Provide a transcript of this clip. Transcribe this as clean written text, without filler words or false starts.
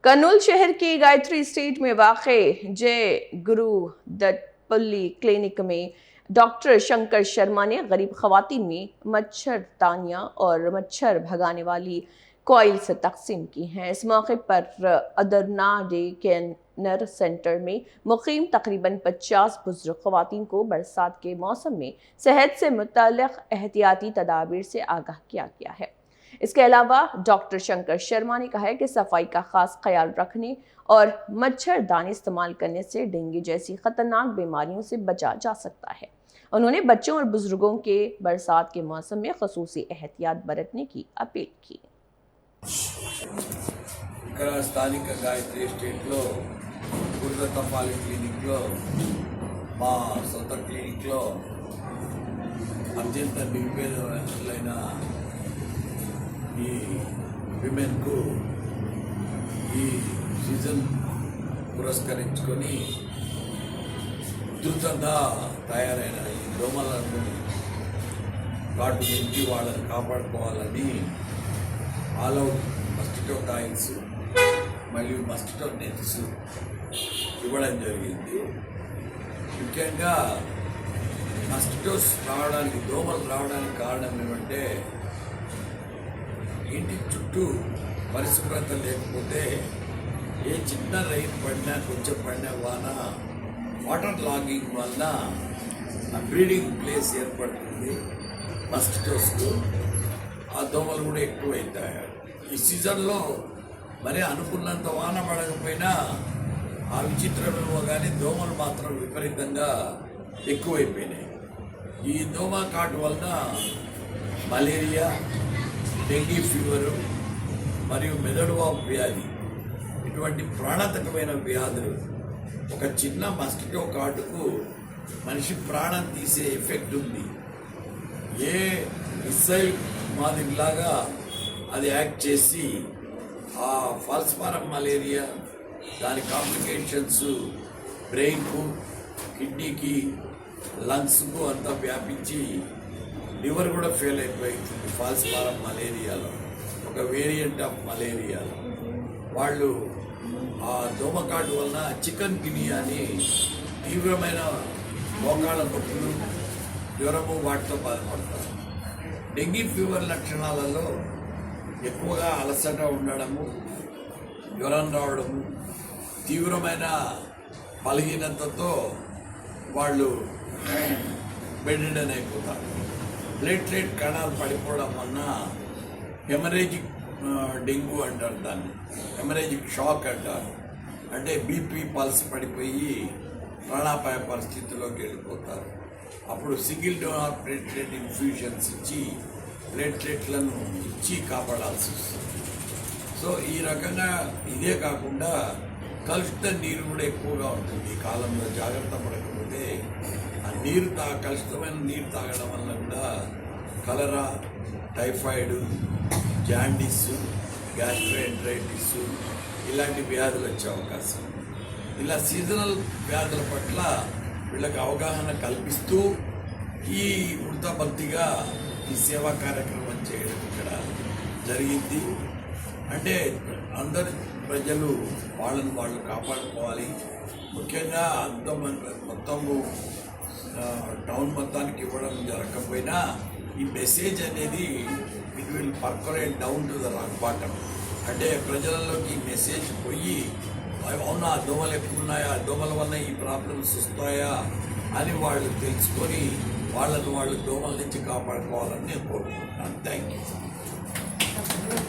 कर्नूल शहर के गायत्री स्ट्रीट में वाक़े जय गुरु दत्तपल्ली क्लिनिक में डॉक्टर शंकर शर्मा ने गरीब खवातीन में मच्छरदानियां और मच्छर भगाने वाली कॉइल से तकसीम की हैं। इस मौके पर अदरना डे केयर सेंटर में मुकीम तकरीबन 50 बुजुर्ग खवातीन को बरसात के मौसम में सेहत से मुतल्लिक़ एहतियाती तदाबीर से आगाह किया गया है। इसके अलावा डॉक्टर शंकर शर्मा ने कहा है कि सफाई का खास ख्याल रखने और मच्छरदानी इस्तेमाल करने से डेंगू जैसी खतरनाक बीमारियों से बचा जा सकता है। उन्होंने बच्चों और बुजुर्गों के बरसात के मौसम में खसूसी एहतियात बरतने की अपील की। స్థానిక గాయత్రి ఎస్టేట్లో గురుదత్తపల్లి క్లినిక్లో మా సొంత క్లినిక్లో అత్యంత నిరుపేదలైన ఈ విమెన్కు ఈ సీజన్ పురస్కరించుకొని ఉధృతంగా తయారైన ఈ దోమలను వాటి నుంచి వాళ్ళని కాపాడుకోవాలని ఆల్ అవుట్ మస్కిటో కాయిల్స్ మరియు మస్కిటో నెట్స్ ఇవ్వడం జరిగింది. ముఖ్యంగా మస్కిటోస్ రావడానికి, దోమలు రావడానికి కారణం ఏమంటే ఇంటి చుట్టూ పరిశుభ్రత లేకపోతే ఏ చిన్న రైన్ పడినా, కొంచెం పడినా వాటర్ లాగింగ్ వలన బ్రీడింగ్ ప్లేస్ ఏర్పడుతుంది మస్కిటోస్కు. ఆ దోమలు కూడా ఎక్కువైతాయి. ఈ సీజన్లో మరి అనుకున్నంత వాన పడకపోయినా ఆ విచిత్రమేమో కానీ దోమలు మాత్రం విపరీతంగా ఎక్కువైపోయినాయి. ఈ దోమ కాటు వలన మలేరియా, డెంగీ ఫీవరు మరియు మెదడువాపు వ్యాధి ఇటువంటి ప్రాణాంతకమైన వ్యాధులు, ఒక చిన్న మస్కిటో కాటుకు మనిషి ప్రాణం తీసే ఎఫెక్ట్ ఉంది. ఏ మిసైల్ మాదిరిలాగా అది యాక్ట్ చేసి ఆ ఫాల్స్పారం మలేరియా, దాని కాంప్లికేషన్స్ బ్రెయిన్కు, కిడ్నీకి, లంగ్స్కు అంతా వ్యాపించి లివర్ కూడా ఫెయిల్ అయిపోతుంది. ఫాల్స్పారం మలేరియాలో ఒక వేరియంట్ ఆఫ్ మలేరియాలో వాళ్ళు ఆ దోమకాటు వలన చికెన్ గినియా అని తీవ్రమైన మోకాళ్ళ నొప్పులు, జ్వరము వాటితో బాధపడతారు. డెంగీ ఫీవర్ లక్షణాలలో ఎక్కువగా అలసట ఉండడము, జ్వరం రావడము, తీవ్రమైన బలహీనతతో వాళ్ళు బెడ్రిడన్ అయిపోతారు. ప్లేట్లెట్ కణాలు పడిపోవడం వలన హెమరేజిక్ డెంగ్యూ అంటారు, దాన్ని హెమరేజిక్ షాక్ అంటారు. అంటే బీపీ పల్స్ పడిపోయి ప్రాణాపాయ పరిస్థితిలోకి వెళ్ళిపోతారు. అప్పుడు సింగిల్ డోనార్ ప్లేట్లెట్ ఇన్ఫ్యూషన్స్ ఇచ్చి ప్లేట్లెట్లను ఇచ్చి కాపాడాల్సి వస్తుంది. సో ఈ రకంగా ఇదే కాకుండా కలుషిత నీరు కూడా ఎక్కువగా ఉంటుంది. ఈ కాలంలో జాగ్రత్త పడకపోతే ఆ కలుషితమైన నీరు తాగడం వల్ల కూడా కలరా, టైఫాయిడ్, జాండీస్, గ్యాస్ట్రోఎంటరైటిస్ ఇలాంటి వ్యాధులు వచ్చే అవకాశం. ఇలా సీజనల్ వ్యాధుల పట్ల వీళ్ళకి అవగాహన కల్పిస్తూ ఈ వృత్తభక్తిగా ఈ సేవా కార్యక్రమం చేయడం ఇక్కడ జరిగింది. అంటే అందరు ప్రజలు వాళ్ళని వాళ్ళు కాపాడుకోవాలి. ముఖ్యంగా మొత్తము టౌన్ మొత్తానికి ఇవ్వడం జరగకపోయినా ఈ మెసేజ్ అనేది it will percolate down to the rock bottom. అంటే ప్రజలలోకి ఈ మెసేజ్ పోయి అవునా దోమలు ఎక్కువ ఉన్నాయా, దోమల వల్ల ఈ ప్రాబ్లమ్స్ వస్తాయా అని వాళ్ళు తెలుసుకొని వాళ్ళని వాళ్ళు దోమల నుంచి కాపాడుకోవాలని నేను కోరుకుంటున్నాను. Thank you.